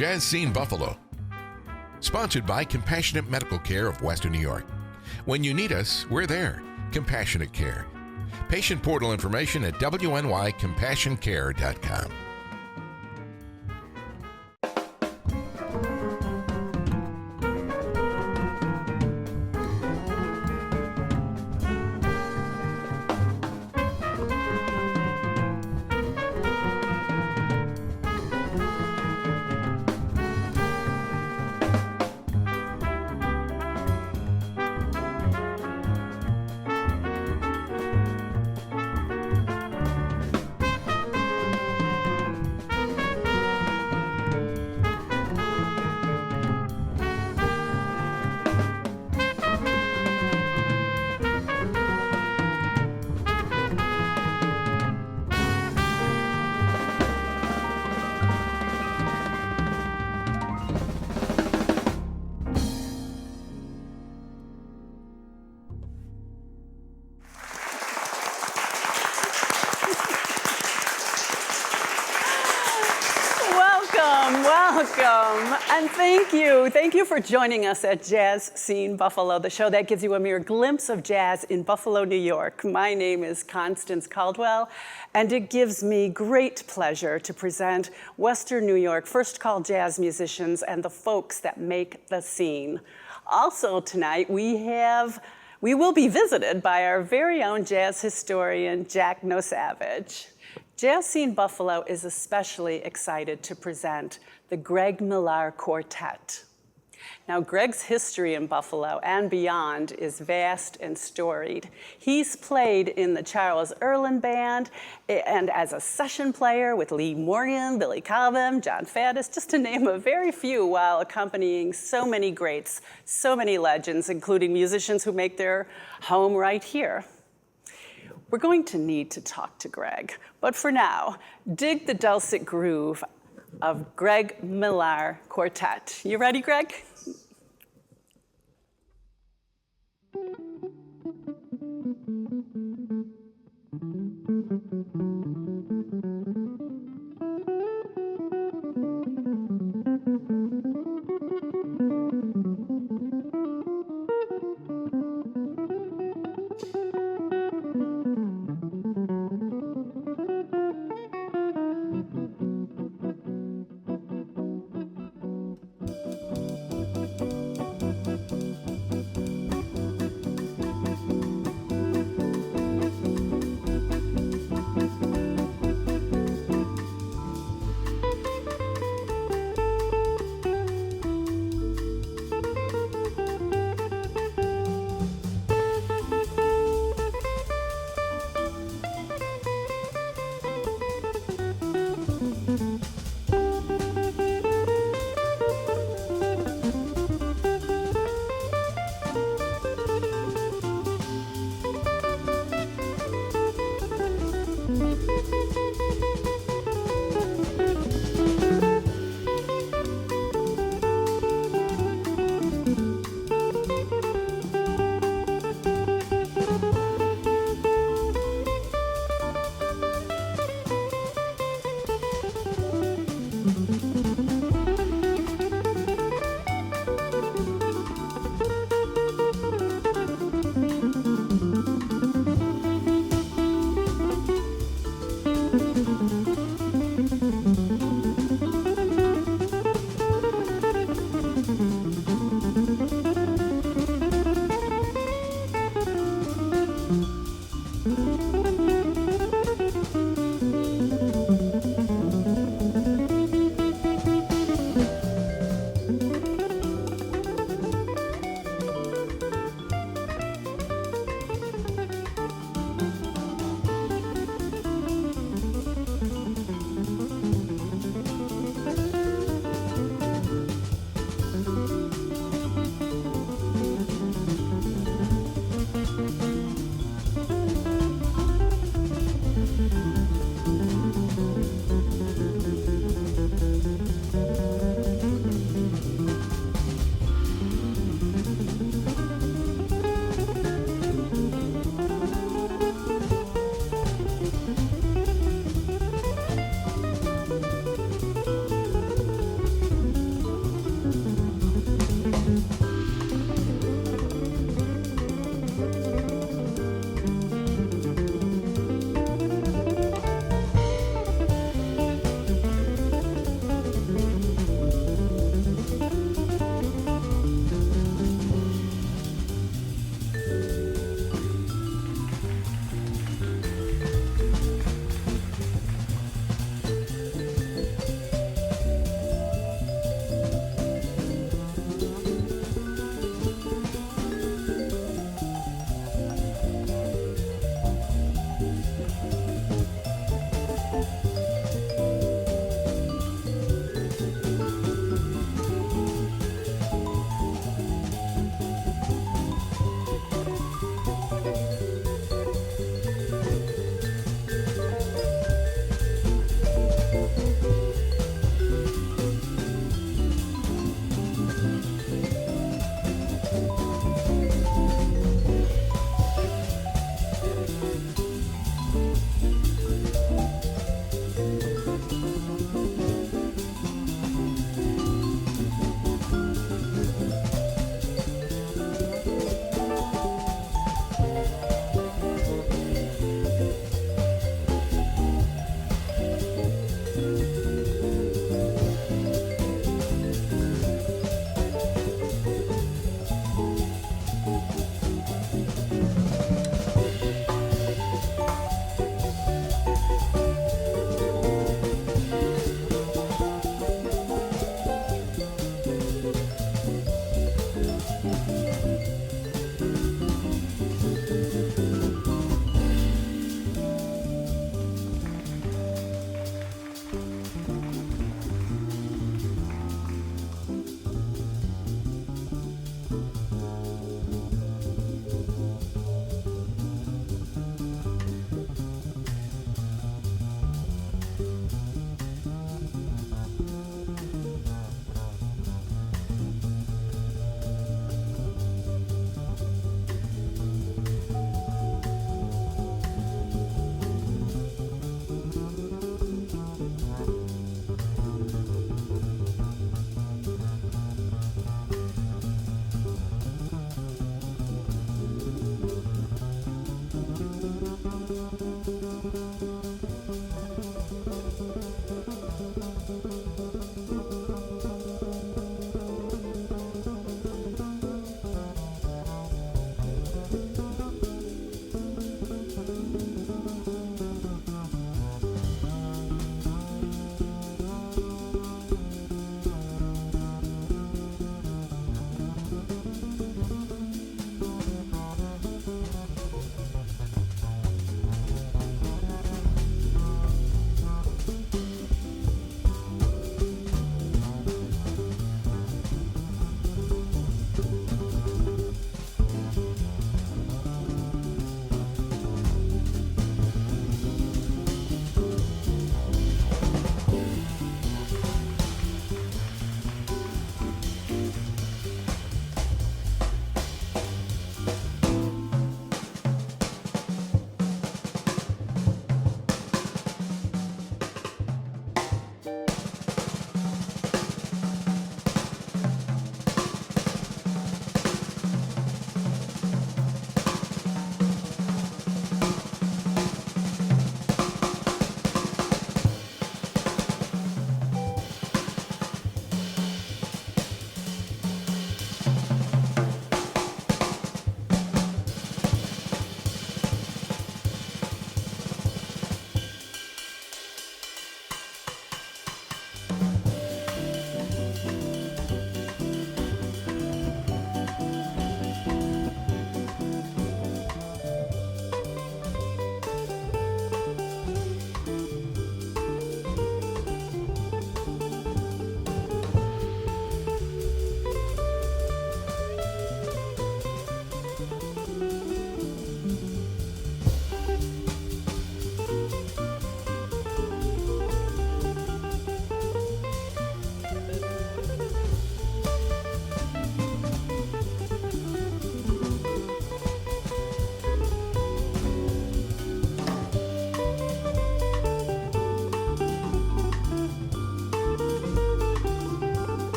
Jazz Scene Buffalo. Sponsored by Compassionate Medical Care of Western New York. When you need us, we're there. Compassionate Care. Patient portal information at wnycompassioncare.com. Welcome, and thank you for joining us at Jazz Scene Buffalo, the show that gives you a mere glimpse of jazz in Buffalo, New York. My name is Constance Caldwell, and it gives me great pleasure to present Western New York first call jazz musicians and the folks that make the scene. Also tonight, we will be visited by our very own jazz historian, Jack Nosavage. Jazz Scene Buffalo is especially excited to present the Greg Millar Quartet. Now, Greg's history in Buffalo and beyond is vast and storied. He's played in the Charles Erlin Band and as a session player with Lee Morgan, Billy Cobham, John Faddis, just to name a very few, while accompanying so many greats, so many legends, including musicians who make their home right here. We're going to need to talk to Greg, but for now, dig the dulcet groove of Greg Millar Quartet. You ready, Greg?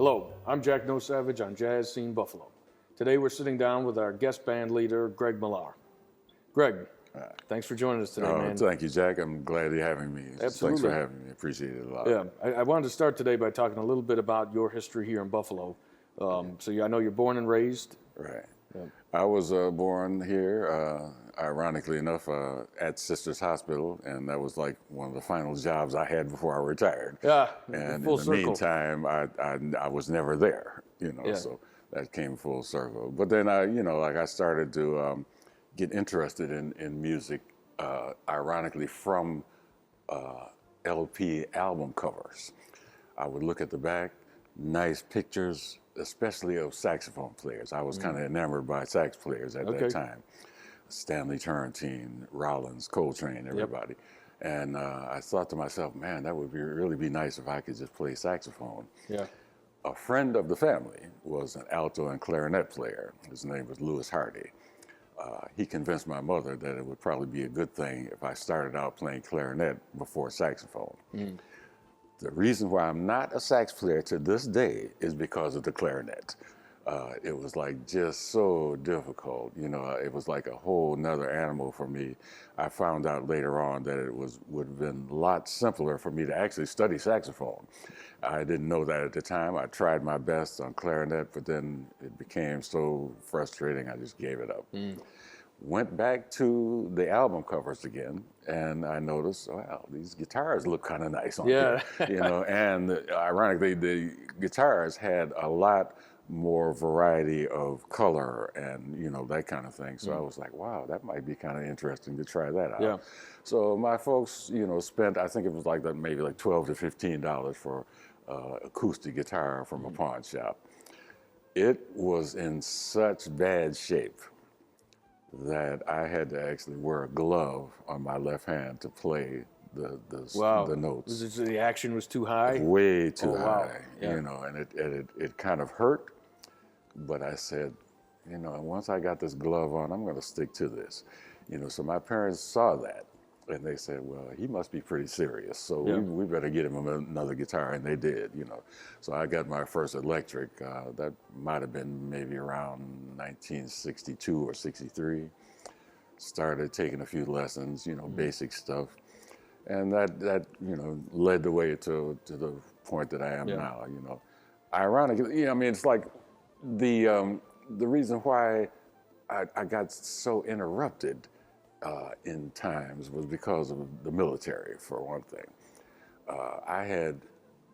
Hello, I'm Jack No Savage on Jazz Scene Buffalo. Today we're sitting down with our guest band leader, Greg Millar. Greg, thanks for joining us today, man. Thank you, Jack. I'm glad you're having me. Absolutely. Thanks for having me. Appreciate it a lot. Yeah, I wanted to start today by talking a little bit about your history here in Buffalo. I know you're born and raised. Right. Yeah. I was born here, ironically enough, at Sisters Hospital, and that was like one of the final jobs I had before I retired. Yeah, and full in the circle. meantime, I was never there, Yeah. so that came full circle. But then I started to get interested in music, ironically from LP album covers. I would look at the back, nice pictures, especially of saxophone players. I was kind of enamored by sax players at that time. Stanley Turrentine, Rollins, Coltrane, everybody. And I thought to myself, man, that would really be nice if I could just play saxophone. Yeah. A friend of the family was an alto and clarinet player. His name was Louis Hardy. He convinced my mother that it would probably be a good thing if I started out playing clarinet before saxophone. The reason why I'm not a sax player to this day is because of the clarinet. It was like just so difficult, it was like a whole nother animal for me. I found out later on that it would have been a lot simpler for me to actually study saxophone. I didn't know that at the time. I tried my best on clarinet, but then it became so frustrating, I just gave it up. Went back to the album covers again, and I noticed, wow, these guitars look kind of nice on here. And ironically, the guitars had a lot more variety of color and, that kind of thing. So I was like, wow, that might be kind of interesting to try that out. Yeah. So my folks, spent, I think it was like maybe like $12 to $15 for acoustic guitar from a pawn shop. It was in such bad shape that I had to actually wear a glove on my left hand to play the notes. The action was too high? Way too high, Yeah. and it kind of hurt, but I said, once I got this glove on, I'm going to stick to this. So my parents saw that, and they said, well, he must be pretty serious, so we better get him another guitar, and they did, So I got my first electric. That might have been maybe around 1962 or 63. Started taking a few lessons, basic stuff. And that led the way to the point that I am now, Ironically, it's like the reason why I got so interrupted in times was because of the military, for one thing. I had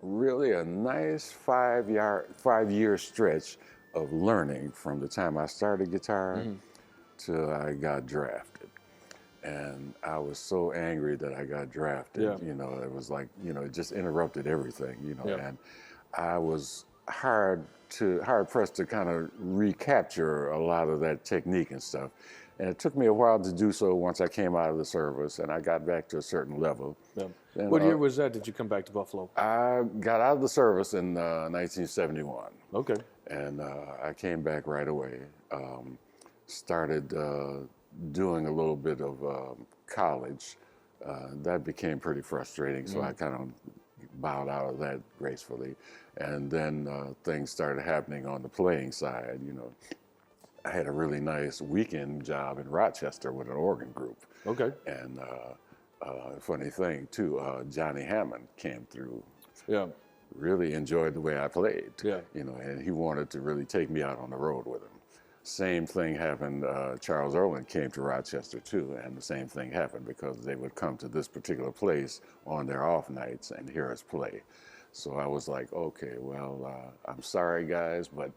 really a nice 5-year stretch of learning from the time I started guitar till I got drafted. And I was so angry that I got drafted. It was like, it just interrupted everything, and I was hard pressed to kind of recapture a lot of that technique and stuff. And it took me a while to do so once I came out of the service and I got back to a certain level. Yeah. And, what year was that? Did you come back to Buffalo? I got out of the service in 1971. Okay. And I came back right away. Started doing a little bit of college. That became pretty frustrating, so I kind of bowed out of that gracefully. And then things started happening on the playing side. I had a really nice weekend job in Rochester with an organ group. Okay. And funny thing too, Johnny Hammond came through. Yeah. Really enjoyed the way I played. Yeah. And he wanted to really take me out on the road with him. Same thing happened, Charles Erlin came to Rochester too, and the same thing happened because they would come to this particular place on their off nights and hear us play. So I was like, okay, well, I'm sorry guys, but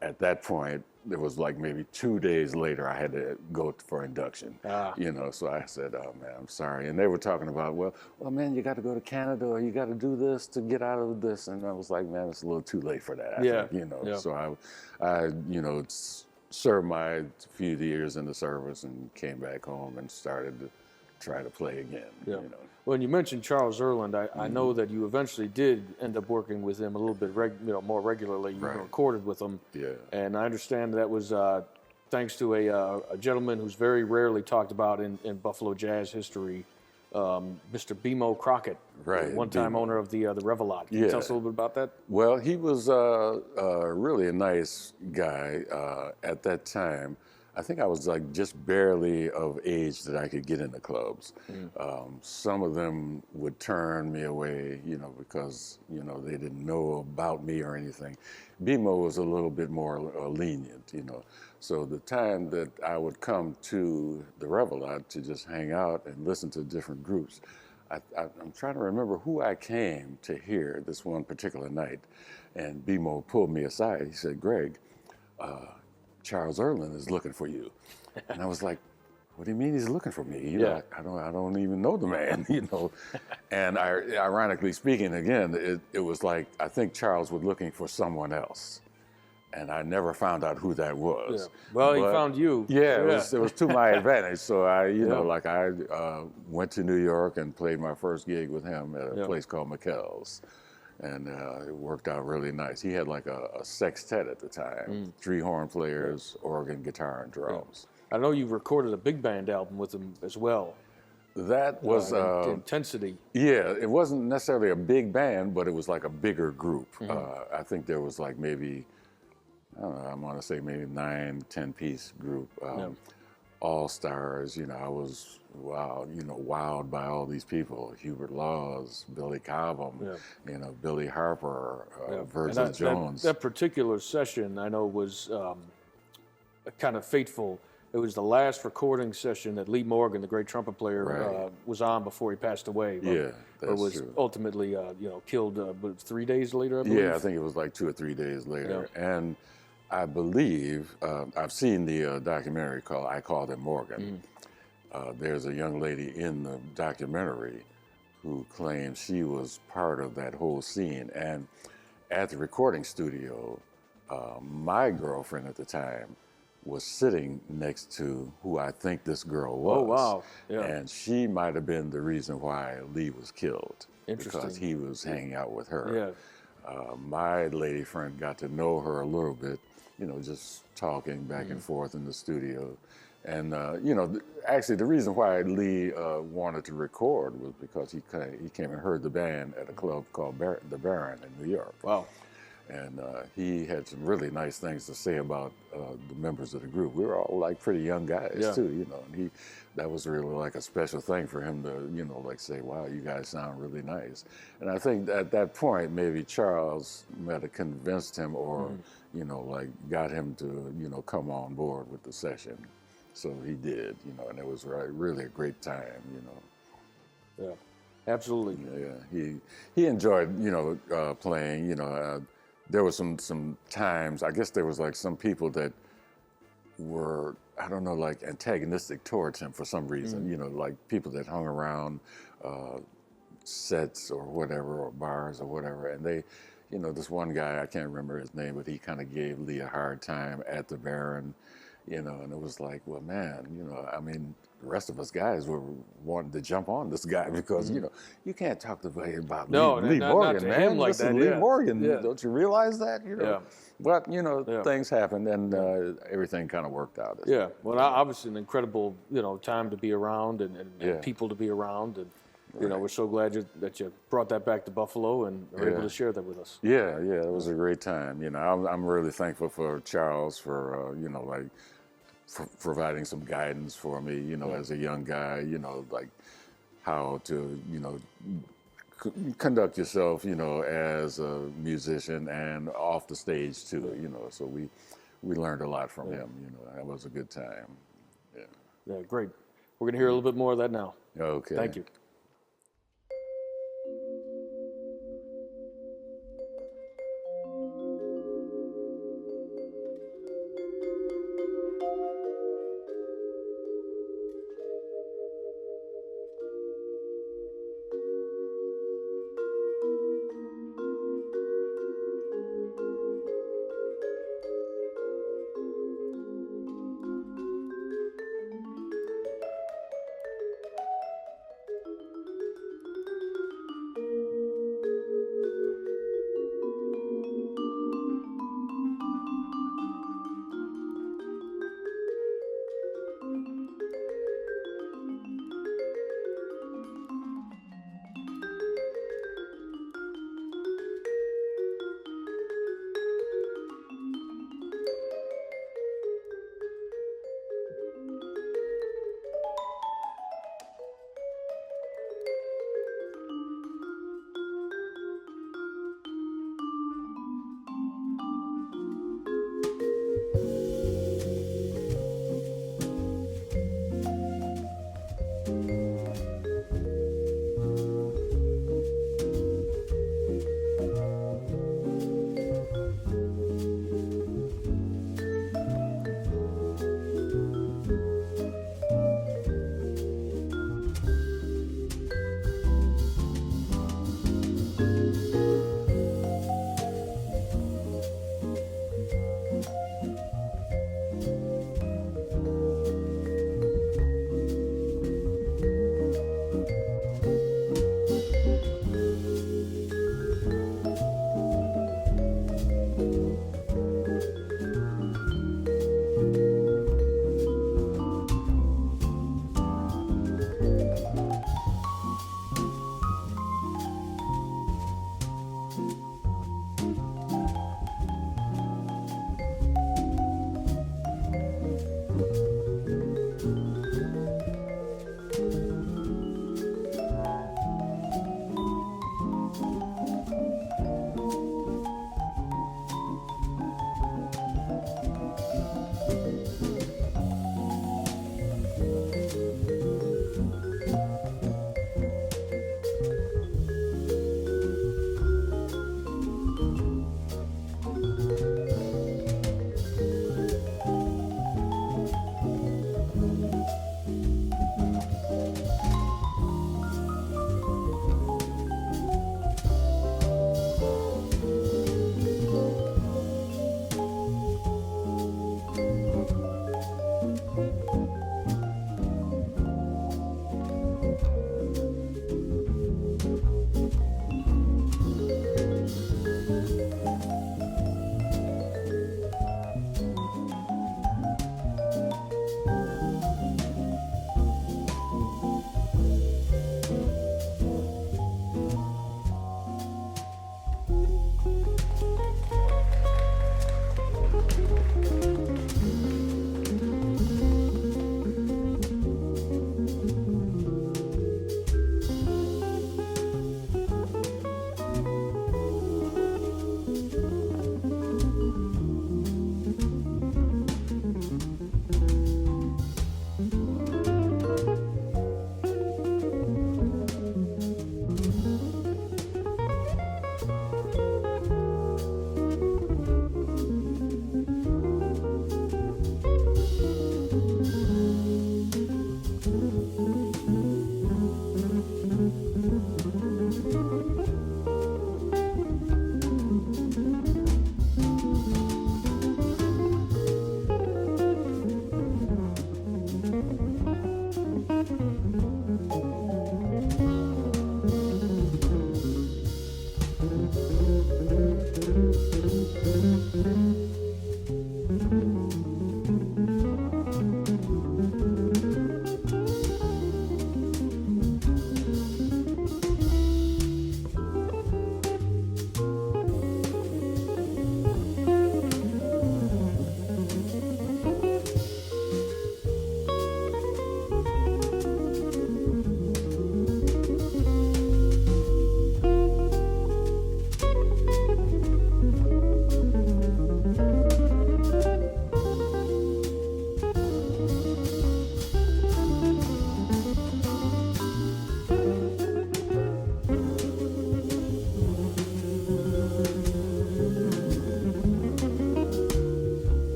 at that point, it was like maybe 2 days later, I had to go for induction. So I said, oh man, I'm sorry. And they were talking about, well, man, you got to go to Canada or you got to do this to get out of this. And I was like, man, it's a little too late for that. I think. So I served my few years in the service and came back home and started to try to play again. Yeah. When you mentioned Charles Erland, I know that you eventually did end up working with him a little bit more regularly. You recorded with him. Yeah. And I understand that was thanks to a gentleman who's very rarely talked about in Buffalo jazz history, Mr. BMO Crockett, Right, one-time BMO. owner of the Revelot. Can you tell us a Yeah. little bit about that? Well, he was really a nice guy at that time. I think I was like just barely of age that I could get into clubs. Some of them would turn me away, because, they didn't know about me or anything. BMO was a little bit more lenient, So the time that I would come to the Revelot to just hang out and listen to different groups, I'm trying to remember who I came to hear this one particular night. And BMO pulled me aside. He said, Greg, Charles Erlin is looking for you. And I was like, what do you mean he's looking for me? I don't even know the man, And ironically speaking, again, it was like, I think Charles was looking for someone else. And I never found out who that was. Yeah. Well, he found you. Yeah, it was to my advantage. So I went to New York and played my first gig with him at a place called McKell's. And it worked out really nice. He had like a sextet at the time, 3 horn players, organ, guitar, and drums. I know you recorded a big band album with him as well. That was Intensity. Yeah, it wasn't necessarily a big band, but it was like a bigger group. I think there was like maybe, I don't know, I want to say maybe 9, 10-piece group. All stars, I was wowed by all these people. Hubert Laws, Billy Cobham, Billy Harper, Virgil Jones. That particular session, I know, was kind of fateful. It was the last recording session that Lee Morgan, the great trumpet player, was on before he passed away. That's was true. Ultimately, killed 3 days later, I believe. Yeah, I think it was like 2 or 3 days later. And I believe, I've seen the documentary called I Called Him Morgan. There's a young lady in the documentary who claims she was part of that whole scene. And at the recording studio, my girlfriend at the time was sitting next to who I think this girl was. Oh, wow. Yeah. And she might have been the reason why Lee was killed. Interesting. Because he was hanging out with her. Yeah. My lady friend got to know her a little bit, just talking back and forth in the studio. And, actually the reason why Lee wanted to record was because he came and heard the band at a club called The Baron in New York. Wow. And he had some really nice things to say about the members of the group. We were all like pretty young guys too, and that was really like a special thing for him to, like say, wow, you guys sound really nice. And I think at that point, maybe Charles might have convinced him or, like got him to, come on board with the session. So he did, and it was really a great time, Yeah, absolutely. Yeah, he enjoyed, playing, there was some times, I guess there was like some people that were, I don't know, like antagonistic towards him for some reason, like people that hung around sets or whatever, or bars or whatever. And they, this one guy, I can't remember his name, but he kind of gave Lee a hard time at the Baron, and it was like, well, man, I mean, the rest of us guys were wanting to jump on this guy because, you can't talk to me about Lee Morgan, man. Him like Listen, that, Lee Morgan, Yeah. don't you realize that? But, things happened and everything kind of worked out. Yeah, well, obviously an incredible, time to be around and people to be around. And, we're so glad that you brought that back to Buffalo and were able to share that with us. Yeah, it was a great time. I'm really thankful for Charles for, for providing some guidance for me, as a young guy, like how to, conduct yourself, as a musician and off the stage too, so we learned a lot from him, that was a good time. Yeah, great. We're going to hear a little bit more of that now. Okay. Thank you.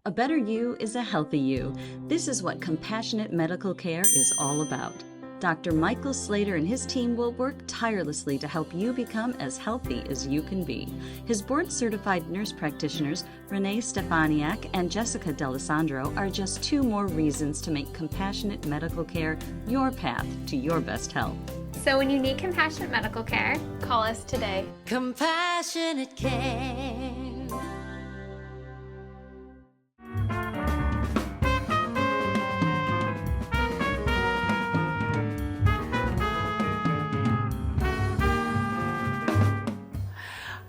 A better you is a healthy you. This is what compassionate medical care is all about. Dr. Michael Slater and his team will work tirelessly to help you become as healthy as you can be. His board-certified nurse practitioners, Renee Stefaniak and Jessica D'Alessandro, are just 2 more reasons to make compassionate medical care your path to your best health. So when you need compassionate medical care, call us today. Compassionate care.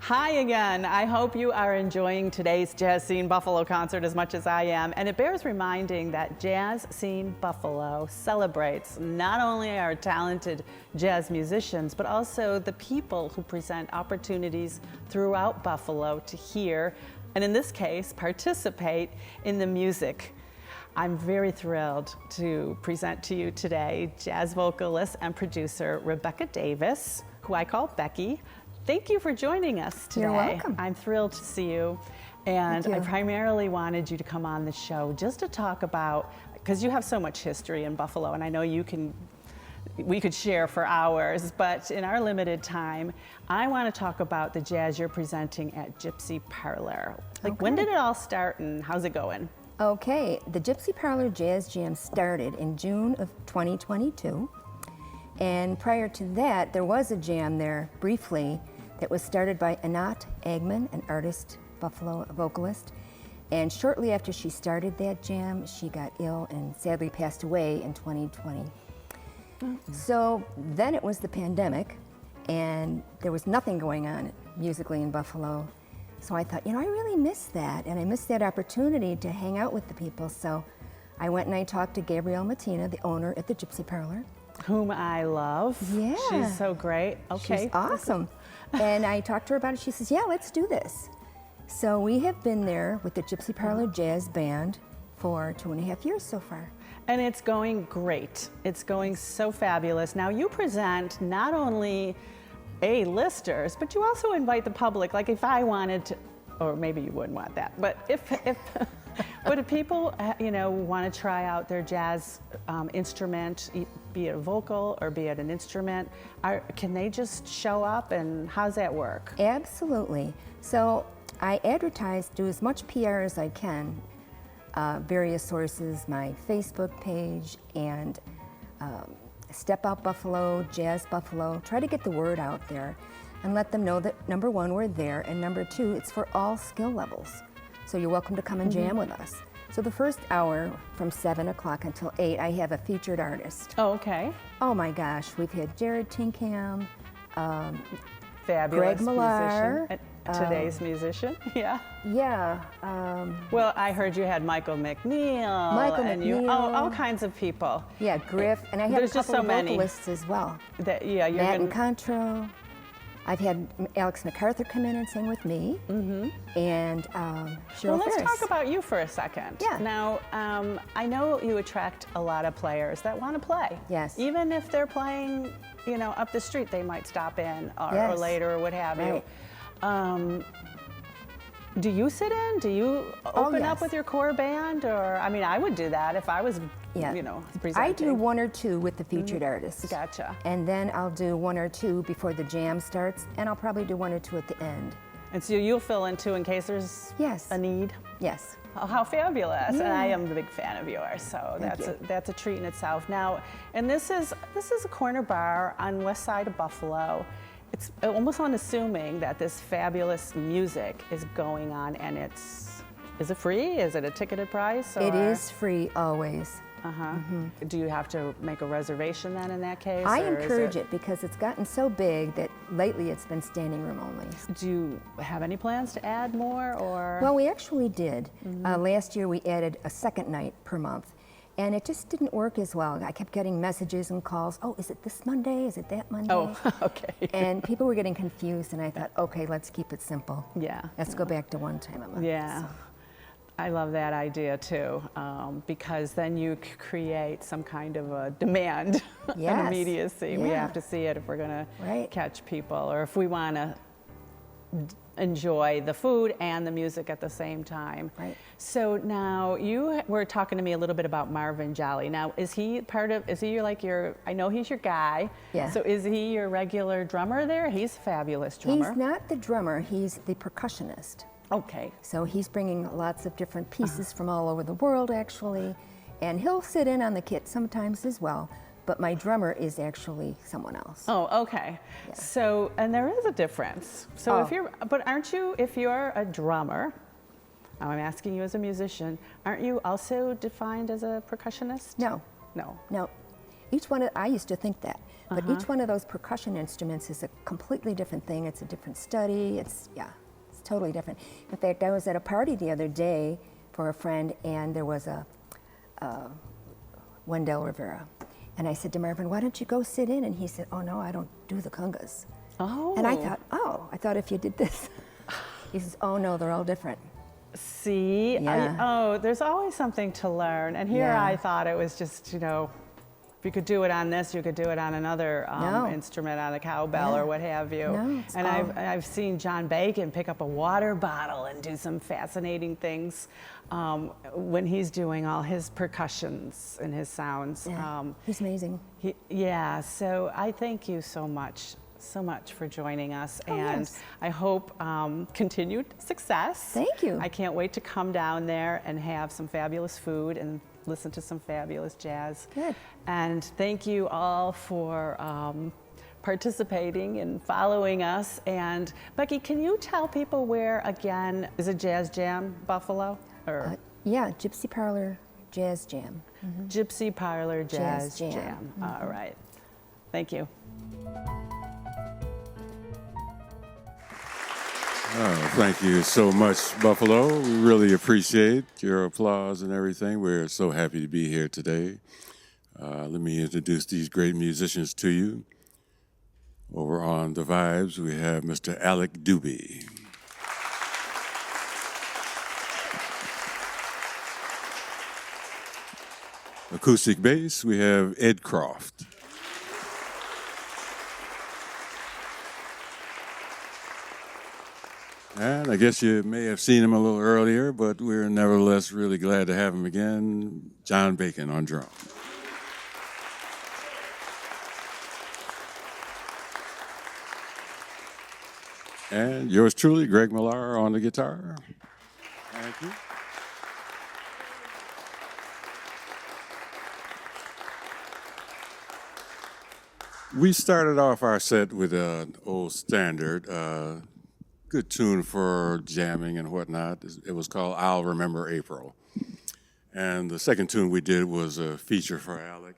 Hi again. I hope you are enjoying today's Jazz Scene Buffalo concert as much as I am. And it bears reminding that Jazz Scene Buffalo celebrates not only our talented jazz musicians, but also the people who present opportunities throughout Buffalo to hear, and in this case, participate in the music. I'm very thrilled to present to you today jazz vocalist and producer Rebecca Davis, who I call Becky. Thank you for joining us today. You're welcome. I'm thrilled to see you. And I primarily wanted you to come on the show just to talk about, because you have so much history in Buffalo, and I know we could share for hours, but in our limited time, I want to talk about the jazz you're presenting at Gypsy Parlor. When did it all start and how's it going? Okay, the Gypsy Parlor Jazz Jam started in June of 2022. And prior to that, there was a jam there briefly that was started by Anat Agman, an artist, Buffalo vocalist. And shortly after she started that jam, she got ill and sadly passed away in 2020. So then it was the pandemic, and there was nothing going on musically in Buffalo. So I thought, I really miss that, and I missed that opportunity to hang out with the people. So I went and I talked to Gabrielle Matina, the owner at the Gypsy Parlor. Whom I love. Yeah. She's so great. Okay. She's awesome. And I talked to her about it. She says, yeah, let's do this. So we have been there with the Gypsy Parlor Jazz Band for 2.5 years so far. And it's going great. It's going so fabulous. Now you present not only A-listers, but you also invite the public. Like if I wanted to, or maybe you wouldn't want that, but but if people, want to try out their jazz instrument, be it a vocal or be it an instrument, can they just show up, and how's that work? Absolutely. So I advertise, do as much PR as I can, various sources, my Facebook page, and Step Out Buffalo, Jazz Buffalo, try to get the word out there and let them know that number 1, we're there, and number 2, it's for all skill levels. So you're welcome to come and jam with us. So the first hour from 7 o'clock until 8, I have a featured artist. Oh, okay. Oh my gosh, we've had Jared Tinkham, Fabulous Greg Millar, musician. Today's musician, yeah. Yeah. Well, I heard you had Michael McNeil. Michael and McNeil. all kinds of people. Yeah, Griff, and I have There's a just couple so of many. vocalists as well. You're Matt and gonna... Contro. I've had Alex MacArthur come in and sing with me, and Cheryl Well, let's Ferris. talk about you for a second. Yeah. Now, I know you attract a lot of players that want to play. Yes. Even if they're playing, up the street, they might stop in or Yes. later or what have you. Right. Do you sit in? Do you open up yes. with your core band? Or, I mean, I would do that if I was, you know, presenting. I do 1 or 2 with the featured artists. Gotcha. And then I'll do 1 or 2 before the jam starts, and I'll probably do 1 or 2 at the end. And so you'll fill in too in case there's Yes. a need? Yes. Oh, how fabulous! Yeah. And I am a big fan of yours, so that's a treat in itself. Now, and this is a corner bar on west side of Buffalo. It's almost unassuming that this fabulous music is going on, and is it free? Is it a ticketed price? Or? It is free always. Do you have to make a reservation then in that case? I or is encourage it because it's gotten so big that lately it's been standing room only. Do you have any plans to add more, or? Well, we actually did. Last year we added a second night per month, and it just didn't work as well. I kept getting messages and calls, oh, is it this Monday? Is it that Monday? Oh, okay. And people were getting confused, and I thought, okay, let's keep it simple. Yeah. Let's go back to 1 time a month. Yeah. So. I love that idea too, because then you create some kind of a demand Yes. and immediacy. We Yeah. have to see it if we're going to Right. catch people, or if we want to enjoy the food and the music at the same time. Right. So now you were talking to me a little bit about Marvin Jolly. Now, is he I know he's your guy. Yeah. So is he your regular drummer there? He's a fabulous drummer. He's not the drummer, he's the percussionist. Okay. So he's bringing lots of different pieces from all over the world, actually, and he'll sit in on the kit sometimes as well, but my drummer is actually someone else. Oh, okay. Yeah. So, and there is a difference. So if you're a drummer, I'm asking you as a musician, aren't you also defined as a percussionist? No. No. No. I used to think that, but each one of those percussion instruments is a completely different thing. It's a different study. It's totally different. In fact, I was at a party the other day for a friend, and there was a Wendell Rivera. And I said to Marvin, why don't you go sit in? And he said, oh no, I don't do the congas. Oh. And I thought if you did this. He says, oh no, they're all different. See? Yeah. There's always something to learn. And here Yeah. I thought it was just, if you could do it on this, you could do it on another No. instrument, on a cowbell Yeah. or what have you. No, it's And all- I've seen John Bacon pick up a water bottle and do some fascinating things when he's doing all his percussions and his sounds. Yeah. He's amazing. So I thank you so much for joining us, Oh, and yes. I hope continued success. Thank you. I can't wait to come down there and have some fabulous food and listen to some fabulous jazz. Good. And thank you all for participating and following us. And Becky, can you tell people where, again, is it Jazz Jam Buffalo? Or Yeah, Gypsy Parlor Jazz Jam. Gypsy Parlor Jazz Jazz Jam. Jam. All right. Thank you. Oh, thank you so much, Buffalo. We really appreciate your applause and everything. We're so happy to be here today. Let me introduce these great musicians to you. Over on the Vibes, we have Mr. Alec Dube. Acoustic bass, we have Ed Croft. And I guess you may have seen him a little earlier, but we're nevertheless really glad to have him again, John Bacon on drum. And yours truly, Greg Millar on the guitar. Thank you. We started off our set with an old standard, good tune for jamming and whatnot. It was called I'll Remember April. And the second tune we did was a feature for Alec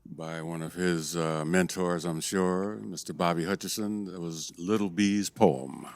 by one of his mentors, I'm sure, Mr. Bobby Hutcherson. It was Little Bee's Poem.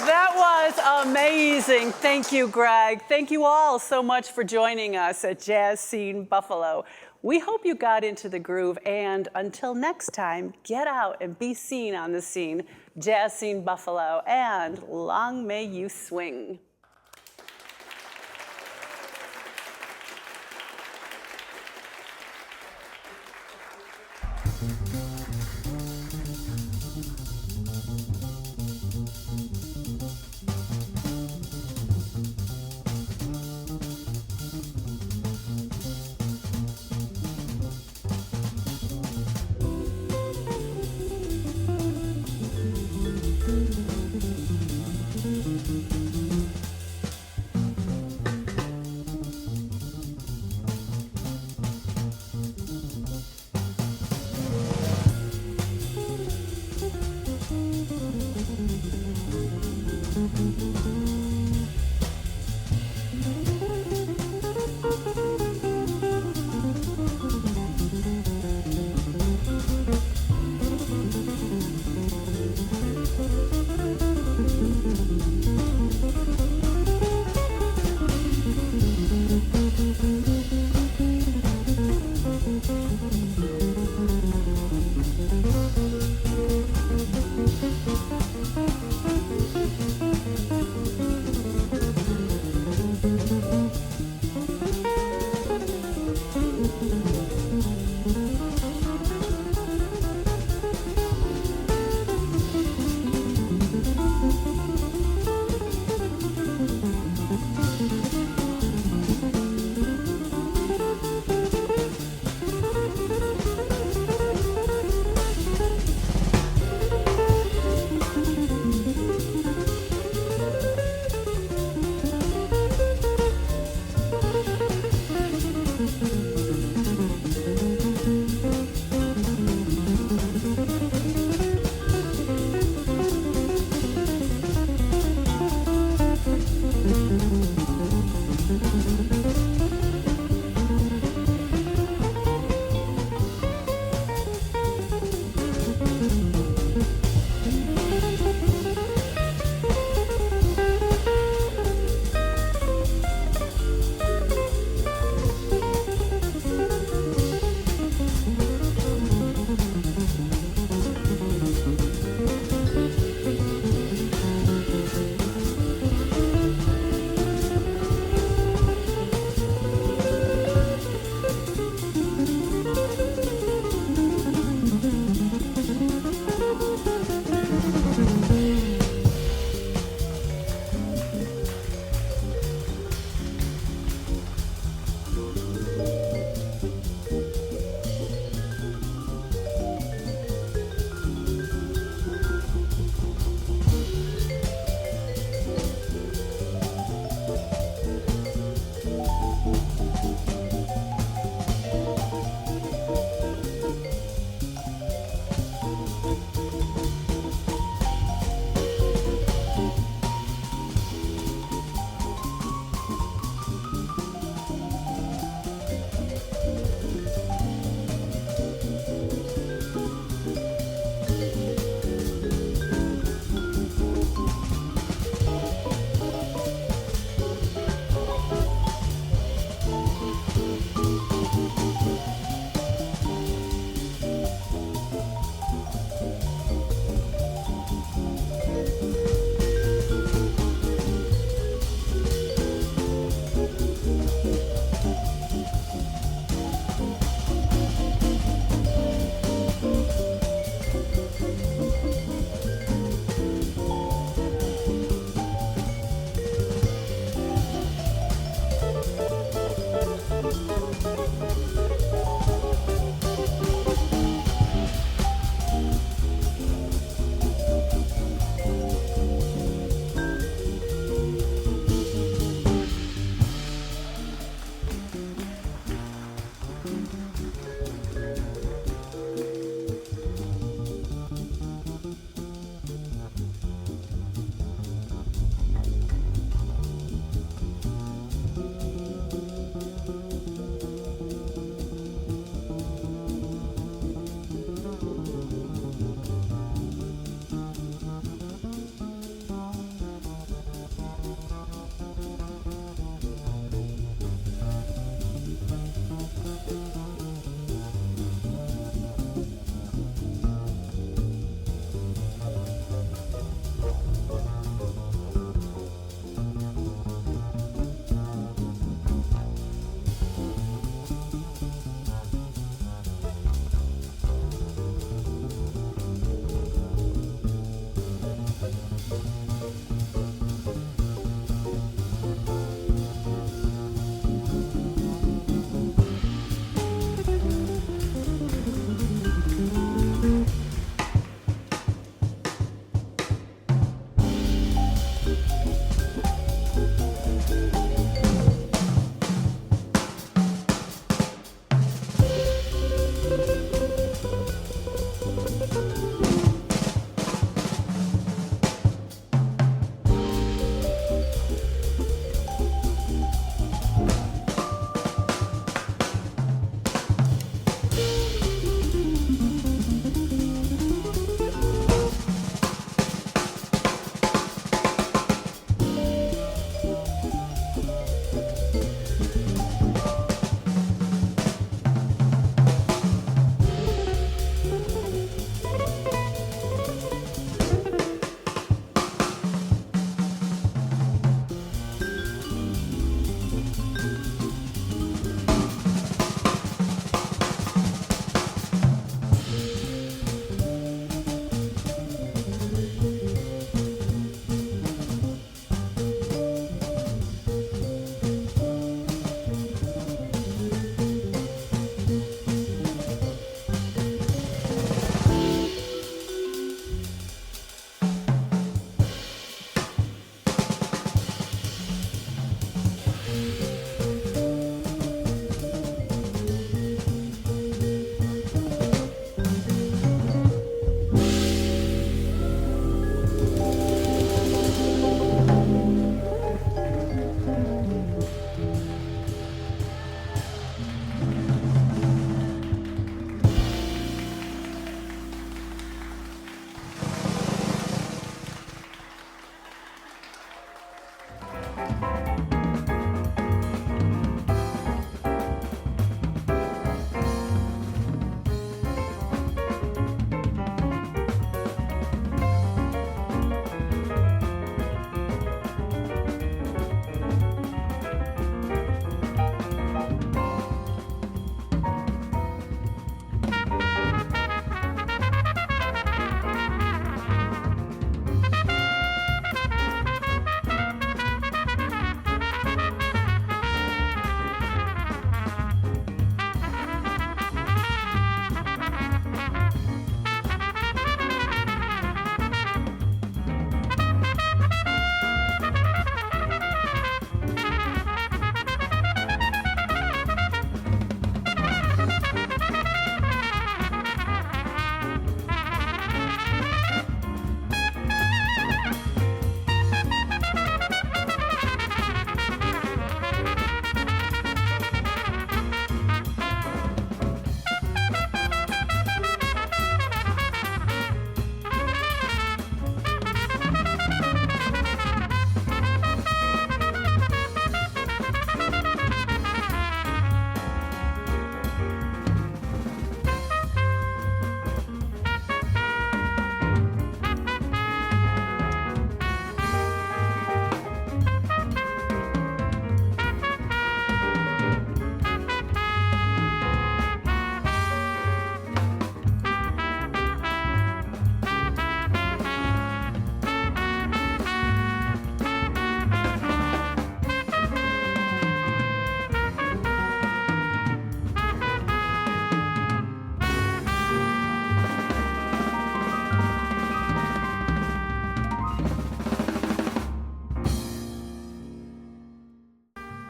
That was amazing. Thank you, Greg. Thank you all so much for joining us at Jazz Scene Buffalo. We hope you got into the groove, and until next time, get out and be seen on the scene. Jazz Scene Buffalo, and long may you swing.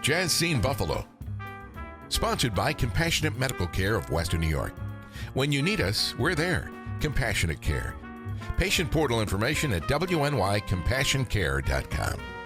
Jazz Scene Buffalo. Sponsored by Compassionate Medical Care of Western New York. When you need us, we're there. Compassionate Care. Patient portal information at wnycompassioncare.com.